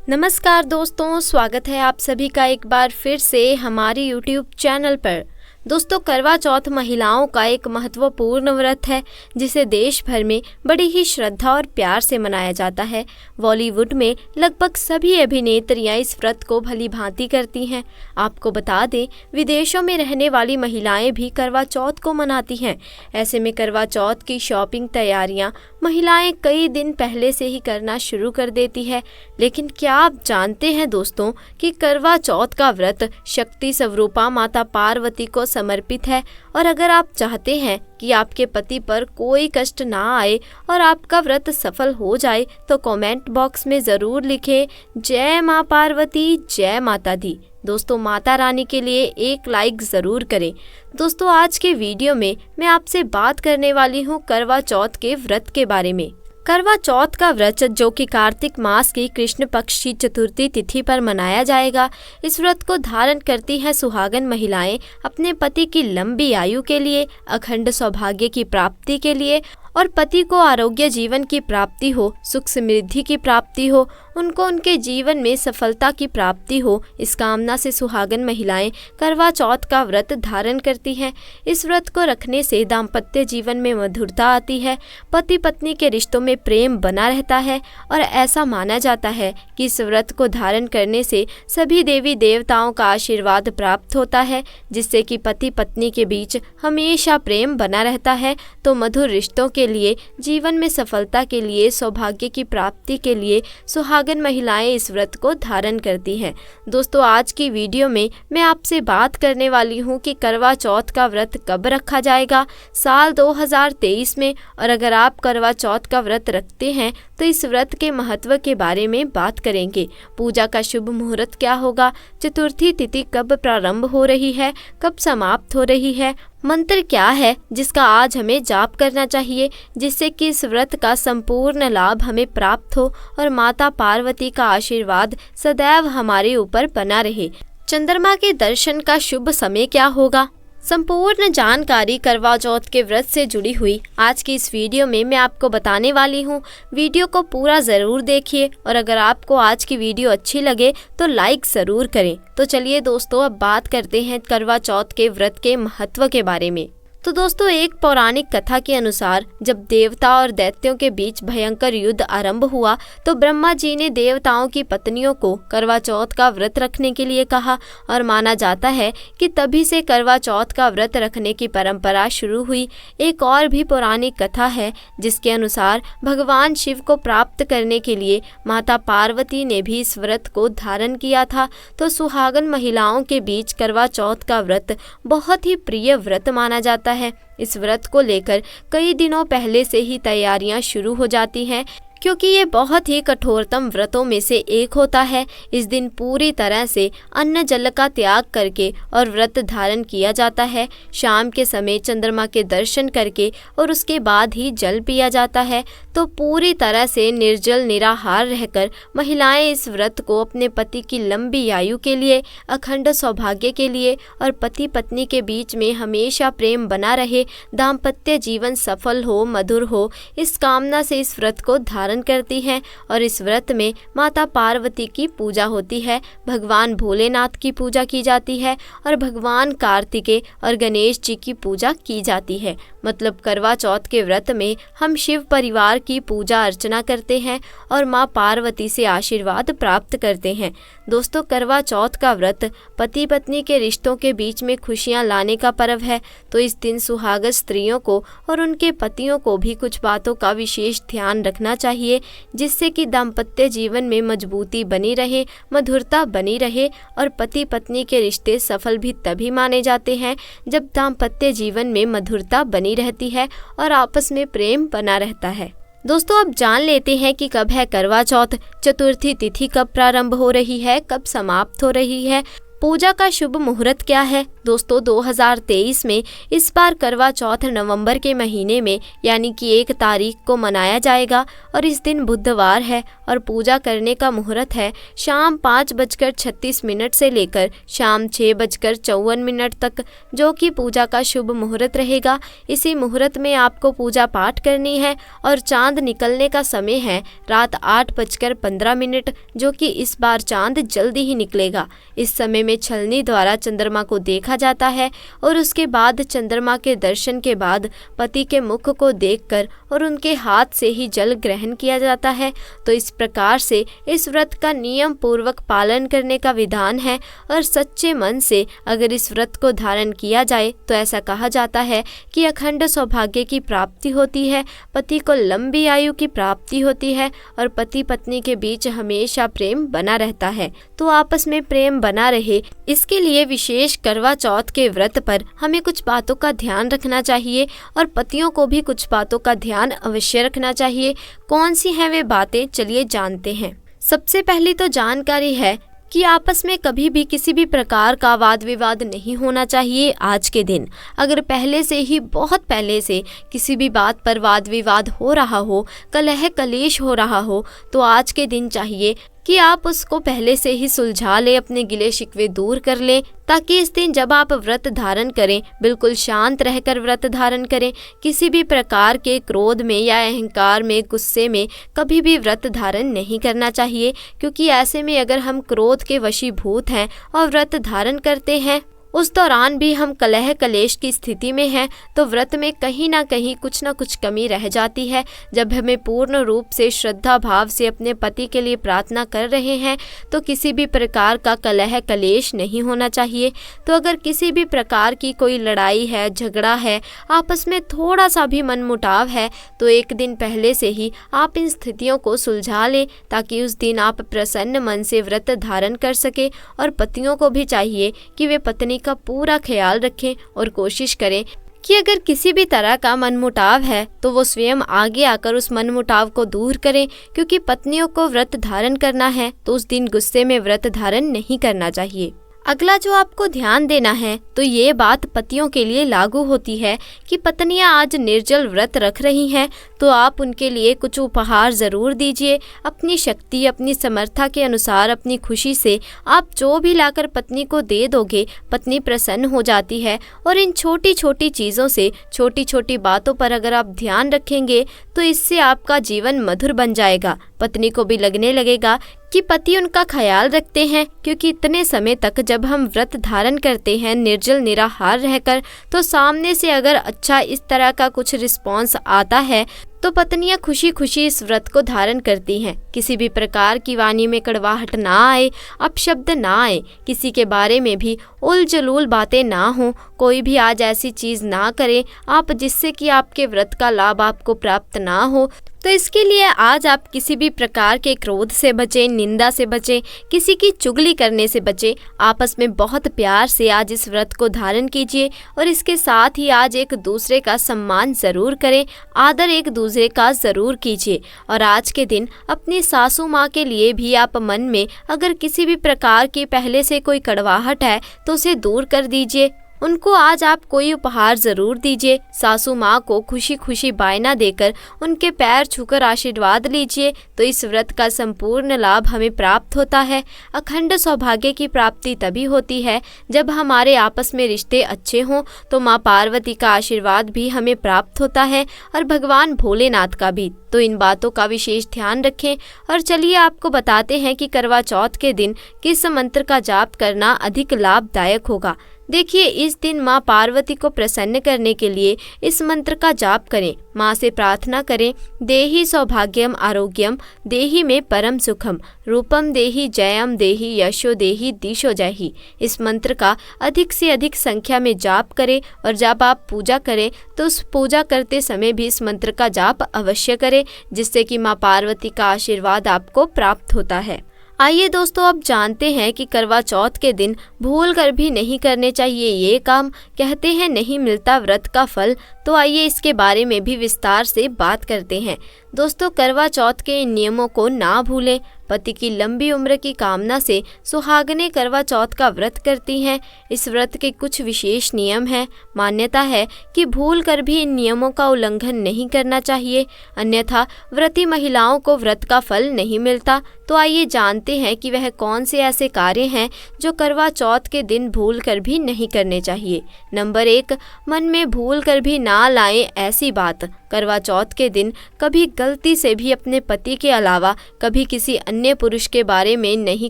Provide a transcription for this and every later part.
नमस्कार दोस्तों, स्वागत है आप सभी का एक बार फिर से हमारी YouTube चैनल पर। दोस्तों, करवा चौथ महिलाओं का एक महत्वपूर्ण व्रत है जिसे देश भर में बड़ी ही श्रद्धा और प्यार से मनाया जाता है। बॉलीवुड में लगभग सभी अभिनेत्रियां इस व्रत को भली भांति करती हैं। आपको बता दें, विदेशों में रहने वाली महिलाएं भी करवा चौथ को मनाती हैं। ऐसे में करवा चौथ की शॉपिंग तैयारियां महिलाएं कई दिन पहले से ही करना शुरू कर देती है। लेकिन क्या आप जानते हैं दोस्तों कि करवा चौथ का व्रत शक्ति स्वरूपा माता पार्वती को समर्पित है। और अगर आप चाहते हैं कि आपके पति पर कोई कष्ट ना आए और आपका व्रत सफल हो जाए तो कमेंट बॉक्स में ज़रूर लिखें जय माँ पार्वती, जय माता दी। दोस्तों, माता रानी के लिए एक लाइक ज़रूर करें। दोस्तों, आज के वीडियो में मैं आपसे बात करने वाली हूँ करवा चौथ के व्रत के बारे में। करवा चौथ का व्रत जो कि कार्तिक मास की कृष्ण पक्ष की चतुर्थी तिथि पर मनाया जाएगा। इस व्रत को धारण करती हैं सुहागन महिलाएं अपने पति की लंबी आयु के लिए, अखंड सौभाग्य की प्राप्ति के लिए और पति को आरोग्य जीवन की प्राप्ति हो, सुख समृद्धि की प्राप्ति हो, उनको उनके जीवन में सफलता की प्राप्ति हो, इस कामना से सुहागन महिलाएं करवा चौथ का व्रत धारण करती हैं। इस व्रत को रखने से दाम्पत्य जीवन में मधुरता आती है, पति पत्नी के रिश्तों में प्रेम बना रहता है और ऐसा माना जाता है कि इस व्रत को धारण करने से सभी देवी देवताओं का आशीर्वाद प्राप्त होता है, जिससे कि पति पत्नी के बीच हमेशा प्रेम बना रहता है। तो मधुर रिश्तों के लिए, जीवन में सफलता के लिए, सौभाग्य की प्राप्ति के लिए सुहागन महिलाएं इस व्रत को धारण करती हैं। दोस्तों, आज की वीडियो में मैं आपसे बात करने वाली हूं कि करवा चौथ का व्रत कब रखा जाएगा साल 2023 में। और अगर आप करवा चौथ का व्रत रखते हैं तो इस व्रत के महत्व के बारे में बात करेंगे। पूजा का शुभ मुहूर्त क्या होगा, चतुर्थी तिथि कब प्रारंभ हो रही है, कब समाप्त हो रही है, मंत्र क्या है जिसका आज हमें जाप करना चाहिए जिससे कि इस व्रत का संपूर्ण लाभ हमें प्राप्त हो और माता पार्वती का आशीर्वाद सदैव हमारे ऊपर बना रहे। चंद्रमा के दर्शन का शुभ समय क्या होगा, संपूर्ण जानकारी करवा चौथ के व्रत से जुड़ी हुई आज की इस वीडियो में मैं आपको बताने वाली हूँ। वीडियो को पूरा ज़रूर देखिए और अगर आपको आज की वीडियो अच्छी लगे तो लाइक ज़रूर करें। तो चलिए दोस्तों, अब बात करते हैं करवा चौथ के व्रत के महत्व के बारे में। तो दोस्तों, एक पौराणिक कथा के अनुसार जब देवता और दैत्यों के बीच भयंकर युद्ध आरंभ हुआ तो ब्रह्मा जी ने देवताओं की पत्नियों को करवा चौथ का व्रत रखने के लिए कहा और माना जाता है कि तभी से करवा चौथ का व्रत रखने की परंपरा शुरू हुई। एक और भी पौराणिक कथा है जिसके अनुसार भगवान शिव को प्राप्त करने के लिए माता पार्वती ने भी इस व्रत को धारण किया था। तो सुहागन महिलाओं के बीच करवा चौथ का व्रत बहुत ही प्रिय व्रत माना जाता है। इस व्रत को लेकर कई दिनों पहले से ही तैयारियां शुरू हो जाती हैं क्योंकि ये बहुत ही कठोरतम व्रतों में से एक होता है। इस दिन पूरी तरह से अन्न जल का त्याग करके और व्रत धारण किया जाता है। शाम के समय चंद्रमा के दर्शन करके और उसके बाद ही जल पिया जाता है। तो पूरी तरह से निर्जल निराहार रहकर महिलाएं इस व्रत को अपने पति की लंबी आयु के लिए, अखंड सौभाग्य के लिए और पति पत्नी के बीच में हमेशा प्रेम बना रहे, दाम्पत्य जीवन सफल हो, मधुर हो, इस कामना से इस व्रत को धारण करती हैं। और इस व्रत में माता पार्वती की पूजा होती है, भगवान भोलेनाथ की पूजा की जाती है और भगवान कार्तिकेय और गणेश जी की पूजा की जाती है। मतलब करवा चौथ के व्रत में हम शिव परिवार की पूजा अर्चना करते हैं और माँ पार्वती से आशीर्वाद प्राप्त करते हैं। दोस्तों, करवा चौथ का व्रत पति पत्नी के रिश्तों के बीच में खुशियाँ लाने का पर्व है। तो इस दिन सुहागन स्त्रियों को और उनके पतियों को भी कुछ बातों का विशेष ध्यान रखना चाहिए जिससे कि दाम्पत्य जीवन में मजबूती बनी रहे, मधुरता बनी रहे और पति पत्नी के रिश्ते सफल भी तभी माने जाते हैं जब दाम्पत्य जीवन में मधुरता बनी रहती है और आपस में प्रेम बना रहता है। दोस्तों, अब जान लेते हैं कि कब है करवा चौथ, चतुर्थी तिथि कब प्रारंभ हो रही है, कब समाप्त हो रही है पूजा का शुभ मुहूर्त क्या है दोस्तों? 2023 में इस बार करवा चौथ नवंबर के महीने में यानी कि 1 तारीख को मनाया जाएगा और इस दिन बुधवार है और पूजा करने का मुहूर्त है शाम 5:36 से लेकर शाम 6:54 तक, जो कि पूजा का शुभ मुहूर्त रहेगा। इसी मुहूर्त में आपको पूजा पाठ करनी है और चांद निकलने का समय है रात 8:15, जो कि इस बार चांद जल्दी ही निकलेगा। इस समय में छलनी द्वारा चंद्रमा को देखा जाता है और उसके बाद चंद्रमा के दर्शन के बाद पति के मुख को देखकर और उनके हाथ से ही जल ग्रहण किया जाता है। तो इस प्रकार से इस व्रत का नियम पूर्वक पालन करने का विधान है और सच्चे मन से अगर इस व्रत को धारण किया जाए तो ऐसा कहा जाता है कि अखंड सौभाग्य की प्राप्ति होती है, पति को लंबी आयु की प्राप्ति होती है और पति पत्नी के बीच हमेशा प्रेम बना रहता है। तो आपस में प्रेम बना रहे, इसके लिए विशेष करवा चौथ के व्रत पर हमें कुछ बातों का ध्यान रखना चाहिए और पतियों को भी कुछ बातों का ध्यान अवश्य रखना चाहिए। कौन सी हैं वे बातें, चलिए जानते हैं। सबसे पहली तो जानकारी है कि आपस में कभी भी किसी भी प्रकार का वाद विवाद नहीं होना चाहिए। आज के दिन अगर पहले से ही बहुत पहले से किसी भी बात पर वाद विवाद हो रहा हो, कलह कलेश हो रहा हो, तो आज के दिन चाहिए कि आप उसको पहले से ही सुलझा लें, अपने गिले शिकवे दूर कर लें, ताकि इस दिन जब आप व्रत धारण करें बिल्कुल शांत रहकर व्रत धारण करें। किसी भी प्रकार के क्रोध में या अहंकार में, गुस्से में कभी भी व्रत धारण नहीं करना चाहिए, क्योंकि ऐसे में अगर हम क्रोध के वशीभूत हैं और व्रत धारण करते हैं, उस दौरान भी हम कलह कलेश की स्थिति में हैं, तो व्रत में कहीं ना कहीं कुछ ना कुछ कमी रह जाती है। जब हमें पूर्ण रूप से श्रद्धा भाव से अपने पति के लिए प्रार्थना कर रहे हैं तो किसी भी प्रकार का कलह कलेश नहीं होना चाहिए। तो अगर किसी भी प्रकार की कोई लड़ाई है, झगड़ा है, आपस में थोड़ा सा भी मनमुटाव है, तो एक दिन पहले से ही आप इन स्थितियों को सुलझा लें, ताकि उस दिन आप प्रसन्न मन से व्रत धारण कर सके। और पतियों को भी चाहिए कि वे पत्नी का पूरा ख्याल रखें और कोशिश करें कि अगर किसी भी तरह का मनमुटाव है तो वो स्वयं आगे आकर उस मनमुटाव को दूर करें, क्योंकि पत्नियों को व्रत धारण करना है तो उस दिन गुस्से में व्रत धारण नहीं करना चाहिए। अगला जो आपको ध्यान देना है तो ये बात पतियों के लिए लागू होती है कि पत्नियां आज निर्जल व्रत रख रही हैं तो आप उनके लिए कुछ उपहार ज़रूर दीजिए। अपनी शक्ति, अपनी समर्था के अनुसार, अपनी खुशी से आप जो भी लाकर पत्नी को दे दोगे, पत्नी प्रसन्न हो जाती है। और इन छोटी छोटी चीज़ों से, छोटी छोटी बातों पर अगर आप ध्यान रखेंगे तो इससे आपका जीवन मधुर बन जाएगा। पत्नी को भी लगने लगेगा कि पति उनका ख्याल रखते हैं, क्योंकि इतने समय तक जब हम व्रत धारण करते हैं निर्जल निराहार रहकर, तो सामने से अगर अच्छा इस तरह का कुछ रिस्पॉन्स आता है तो पत्नियां खुशी खुशी इस व्रत को धारण करती हैं। किसी भी प्रकार की वाणी में कड़वाहट ना आए, अपशब्द ना आए, किसी के बारे में भी उल जलूल बातें ना हो, कोई भी आज ऐसी चीज़ ना करें आप जिससे कि आपके व्रत का लाभ आपको प्राप्त ना हो। तो इसके लिए आज आप किसी भी प्रकार के क्रोध से बचें, निंदा से बचें, किसी की चुगली करने से बचें। आपस में बहुत प्यार से आज इस व्रत को धारण कीजिए और इसके साथ ही आज एक दूसरे का सम्मान ज़रूर करें, आदर एक दूसरे का ज़रूर कीजिए। और आज के दिन अपनी सासू माँ के लिए भी आप मन में अगर किसी भी प्रकार की पहले से कोई कड़वाहट है तो उसे दूर कर दीजिए। उनको आज आप कोई उपहार ज़रूर दीजिए। सासू माँ को खुशी खुशी बायना देकर उनके पैर छूकर आशीर्वाद लीजिए, तो इस व्रत का संपूर्ण लाभ हमें प्राप्त होता है। अखंड सौभाग्य की प्राप्ति तभी होती है जब हमारे आपस में रिश्ते अच्छे हों, तो माँ पार्वती का आशीर्वाद भी हमें प्राप्त होता है और भगवान भोलेनाथ का भी। तो इन बातों का विशेष ध्यान रखें। और चलिए आपको बताते हैं कि करवा चौथ के दिन किस मंत्र का जाप करना अधिक लाभदायक होगा। देखिए, इस दिन माँ पार्वती को प्रसन्न करने के लिए इस मंत्र का जाप करें। माँ से प्रार्थना करें, देहि सौभाग्यम आरोग्यम देहि में परम सुखम रूपम देहि जयम देहि यशो देहि दिशो जयहि। इस मंत्र का अधिक से अधिक संख्या में जाप करें और जब आप पूजा करें तो उस पूजा करते समय भी इस मंत्र का जाप अवश्य करें, जिससे कि माँ पार्वती का आशीर्वाद आपको प्राप्त होता है। आइए दोस्तों, अब जानते हैं कि करवा चौथ के दिन भूल कर भी नहीं करने चाहिए ये काम। कहते हैं नहीं मिलता व्रत का फल, तो आइए इसके बारे में भी विस्तार से बात करते हैं। दोस्तों करवा चौथ के इन नियमों को ना भूलें। पति की लंबी उम्र की कामना से सुहागनें करवा चौथ का व्रत करती हैं। इस व्रत के कुछ विशेष नियम हैं। मान्यता है कि भूल कर भी इन नियमों का उल्लंघन नहीं करना चाहिए, अन्यथा व्रती महिलाओं को व्रत का फल नहीं मिलता। तो आइए जानते हैं कि वह कौन से ऐसे कार्य हैं जो करवा चौथ के दिन भूल कर भी नहीं करने चाहिए। नंबर 1, मन में भूल कर भी ना लाएं ऐसी बात। करवा चौथ के दिन कभी गलती से भी अपने पति के अलावा कभी किसी अन्य पुरुष के बारे में नहीं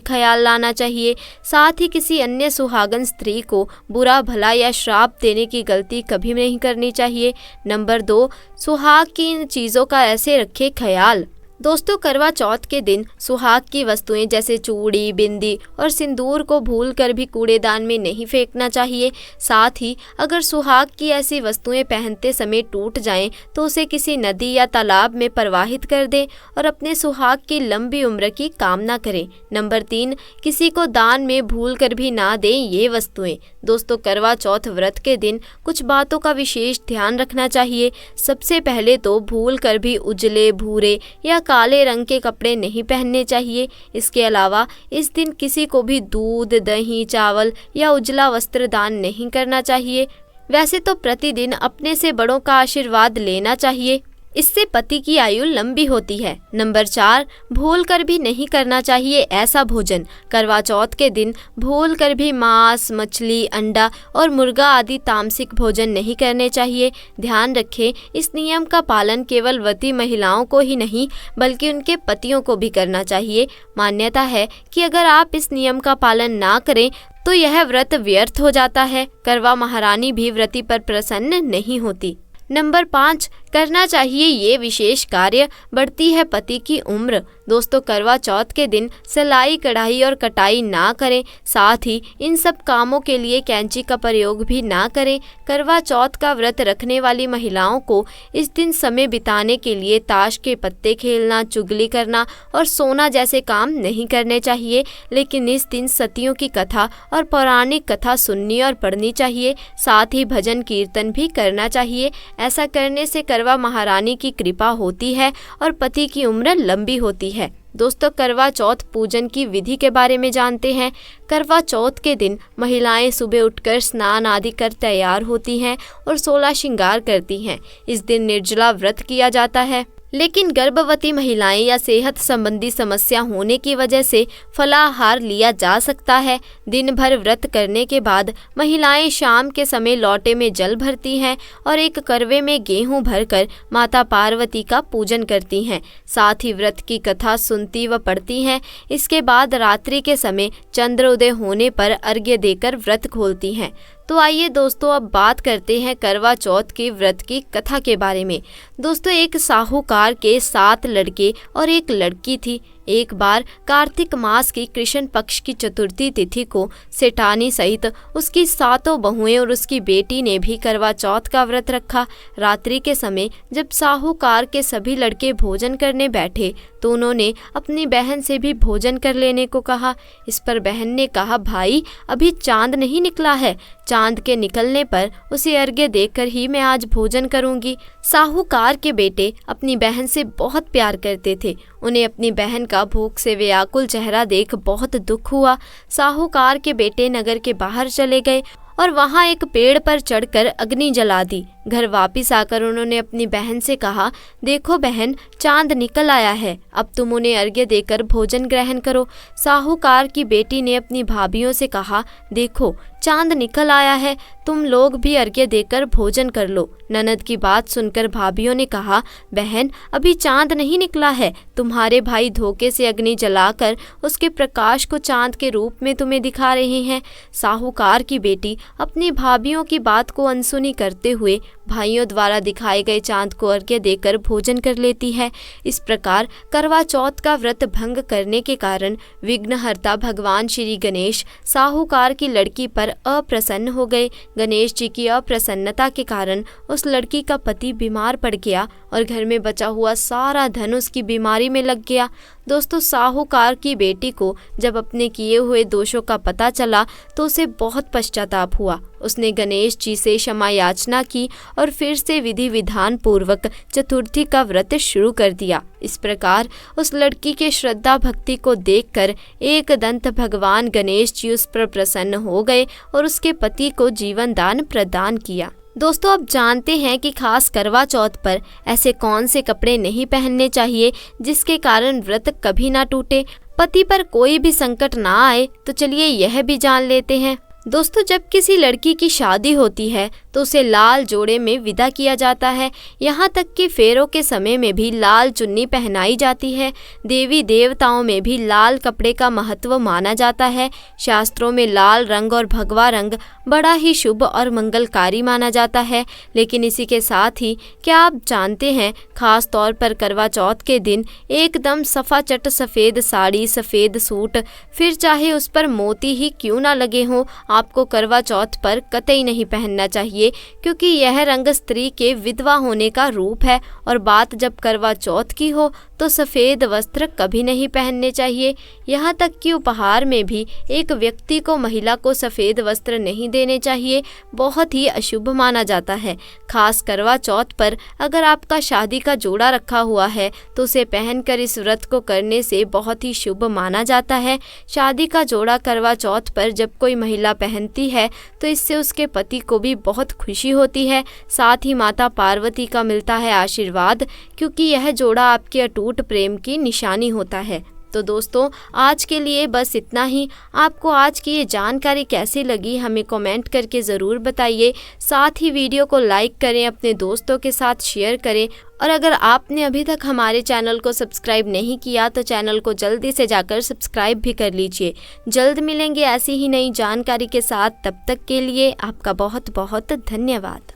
ख्याल लाना चाहिए। साथ ही किसी अन्य सुहागन स्त्री को बुरा भला या श्राप देने की गलती कभी नहीं करनी चाहिए। नंबर 2, सुहाग की इन चीज़ों का ऐसे रखें ख्याल। दोस्तों करवा चौथ के दिन सुहाग की वस्तुएं जैसे चूड़ी, बिंदी और सिंदूर को भूल कर भी कूड़ेदान में नहीं फेंकना चाहिए। साथ ही अगर सुहाग की ऐसी वस्तुएं पहनते समय टूट जाएं तो उसे किसी नदी या तालाब में प्रवाहित कर दें और अपने सुहाग की लंबी उम्र की कामना करें। नंबर 3, किसी को दान में भूल कर भी ना दें ये वस्तुएं। दोस्तों करवा चौथ व्रत के दिन कुछ बातों का विशेष ध्यान रखना चाहिए। सबसे पहले तो भूल कर भी उजले, भूरे या काले रंग के कपड़े नहीं पहनने चाहिए। इसके अलावा इस दिन किसी को भी दूध, दही, चावल या उजला वस्त्र दान नहीं करना चाहिए। वैसे तो प्रतिदिन अपने से बड़ों का आशीर्वाद लेना चाहिए, इससे पति की आयु लंबी होती है। नंबर 4, भूल कर भी नहीं करना चाहिए ऐसा भोजन। करवा चौथ के दिन भूल कर भी मांस, मछली, अंडा और मुर्गा आदि तामसिक भोजन नहीं करने चाहिए। ध्यान रखें, इस नियम का पालन केवल व्रती महिलाओं को ही नहीं बल्कि उनके पतियों को भी करना चाहिए। मान्यता है कि अगर आप इस नियम का पालन ना करें तो यह व्रत व्यर्थ हो जाता है। करवा महारानी भी व्रती पर प्रसन्न नहीं होती। नंबर 5, करना चाहिए ये विशेष कार्य, बढ़ती है पति की उम्र। दोस्तों करवा चौथ के दिन सिलाई, कढ़ाई और कटाई ना करें। साथ ही इन सब कामों के लिए कैंची का प्रयोग भी ना करें। करवा चौथ का व्रत रखने वाली महिलाओं को इस दिन समय बिताने के लिए ताश के पत्ते खेलना, चुगली करना और सोना जैसे काम नहीं करने चाहिए। लेकिन इस दिन सतियों की कथा और पौराणिक कथा सुननी और पढ़नी चाहिए। साथ ही भजन कीर्तन भी करना चाहिए। ऐसा करने से करवा महारानी की कृपा होती है और पति की उम्र लंबी होती है। दोस्तों करवा चौथ पूजन की विधि के बारे में जानते हैं। करवा चौथ के दिन महिलाएं सुबह उठकर स्नान आदि कर तैयार होती हैं और 16 श्रृंगार करती हैं। इस दिन निर्जला व्रत किया जाता है। लेकिन गर्भवती महिलाएं या सेहत संबंधी समस्या होने की वजह से फलाहार लिया जा सकता है। दिन भर व्रत करने के बाद महिलाएं शाम के समय लौटे में जल भरती हैं और एक करवे में गेहूं भरकर माता पार्वती का पूजन करती हैं। साथ ही व्रत की कथा सुनती व पढ़ती हैं। इसके बाद रात्रि के समय चंद्रोदय होने पर अर्घ्य देकर व्रत खोलती हैं। तो आइए दोस्तों अब बात करते हैं करवा चौथ के व्रत की कथा के बारे में। दोस्तों एक साहूकार के 7 लड़के और एक लड़की थी। एक बार कार्तिक मास की कृष्ण पक्ष की चतुर्थी तिथि को सेठानी सहित उसकी 7 बहुएं और उसकी बेटी ने भी करवा चौथ का व्रत रखा। रात्रि के समय जब साहूकार के सभी लड़के भोजन करने बैठे तो उन्होंने अपनी बहन से भी भोजन कर लेने को कहा। इस पर बहन ने कहा, भाई अभी चांद नहीं निकला है, चांद के निकलने पर उसे अर्घ्य देकर ही मैं आज भोजन करूंगी। साहूकार के बेटे अपनी बहन से बहुत प्यार करते थे। उन्हें अपनी बहन का भूख से व्याकुल चेहरा देख बहुत दुख हुआ। साहूकार के बेटे नगर के बाहर चले गए और वहां एक पेड़ पर चढ़कर अग्नि जला दी। घर वापस आकर उन्होंने अपनी बहन से कहा, देखो बहन, चांद निकल आया है, अब तुम उन्हें अर्घ्य देकर भोजन ग्रहण करो। साहूकार की बेटी ने अपनी भाभियों से कहा, देखो चांद निकल आया है, तुम लोग भी अर्घ्य देकर भोजन कर लो। ननद की बात सुनकर भाभियों ने कहा, बहन अभी चांद नहीं निकला है, तुम्हारे भाई धोखे से अग्नि जलाकर उसके प्रकाश को चांद के रूप में तुम्हें दिखा रहे हैं। साहूकार की बेटी अपनी भाभियों की बात को अनसुनी करते हुए भाइयों द्वारा दिखाए गए चांद को अर्घ्य देकर भोजन कर लेती है। इस प्रकार करवा चौथ का व्रत भंग करने के कारण विघ्नहर्ता भगवान श्री गणेश साहूकार की लड़की पर अप्रसन्न हो गए। गणेश जी की अप्रसन्नता के कारण उस लड़की का पति बीमार पड़ गया और घर में बचा हुआ सारा धन उसकी बीमारी में लग गया। दोस्तों साहूकार की बेटी को जब अपने किए हुए दोषों का पता चला तो उसे बहुत पश्चाताप हुआ। उसने गणेश जी से क्षमा याचना की और फिर से विधि विधान पूर्वक चतुर्थी का व्रत शुरू कर दिया। इस प्रकार उस लड़की के श्रद्धा भक्ति को देखकर एक दंत भगवान गणेश जी उस पर प्रसन्न हो गए और उसके पति को जीवन दान प्रदान किया। दोस्तों अब जानते हैं कि खास करवा चौथ पर ऐसे कौन से कपड़े नहीं पहनने चाहिए जिसके कारण व्रत कभी ना टूटे, पति पर कोई भी संकट ना आए। तो चलिए यह भी जान लेते हैं। दोस्तों जब किसी लड़की की शादी होती है तो उसे लाल जोड़े में विदा किया जाता है। यहाँ तक कि फेरों के समय में भी लाल चुन्नी पहनाई जाती है। देवी देवताओं में भी लाल कपड़े का महत्व माना जाता है। शास्त्रों में लाल रंग और भगवा रंग बड़ा ही शुभ और मंगलकारी माना जाता है। लेकिन इसी के साथ ही क्या आप जानते हैं, खास तौर पर करवा चौथ के दिन एकदम सफाचट सफ़ेद साड़ी, सफ़ेद सूट, फिर चाहे उस पर मोती ही क्यों ना लगे हों, आपको करवा चौथ पर कतई नहीं पहनना चाहिए, क्योंकि यह रंग स्त्री के विधवा होने का रूप है। और बात जब करवा चौथ की हो तो सफ़ेद वस्त्र कभी नहीं पहनने चाहिए। यहाँ तक कि उपहार में भी एक व्यक्ति को महिला को सफ़ेद वस्त्र नहीं देने चाहिए, बहुत ही अशुभ माना जाता है। खास करवा चौथ पर अगर आपका शादी का जोड़ा रखा हुआ है तो उसे पहनकर इस व्रत को करने से बहुत ही शुभ माना जाता है। शादी का जोड़ा करवा चौथ पर जब कोई महिला पहनती है तो इससे उसके पति को भी बहुत खुशी होती है। साथ ही माता पार्वती का मिलता है आशीर्वाद, क्योंकि यह जोड़ा आपके अटूट प्रेम की निशानी होता है। तो दोस्तों आज के लिए बस इतना ही। आपको आज की ये जानकारी कैसी लगी हमें कमेंट करके ज़रूर बताइए। साथ ही वीडियो को लाइक करें, अपने दोस्तों के साथ शेयर करें। और अगर आपने अभी तक हमारे चैनल को सब्सक्राइब नहीं किया तो चैनल को जल्दी से जाकर सब्सक्राइब भी कर लीजिए। जल्द मिलेंगे ऐसी ही नई जानकारी के साथ। तब तक के लिए आपका बहुत बहुत धन्यवाद।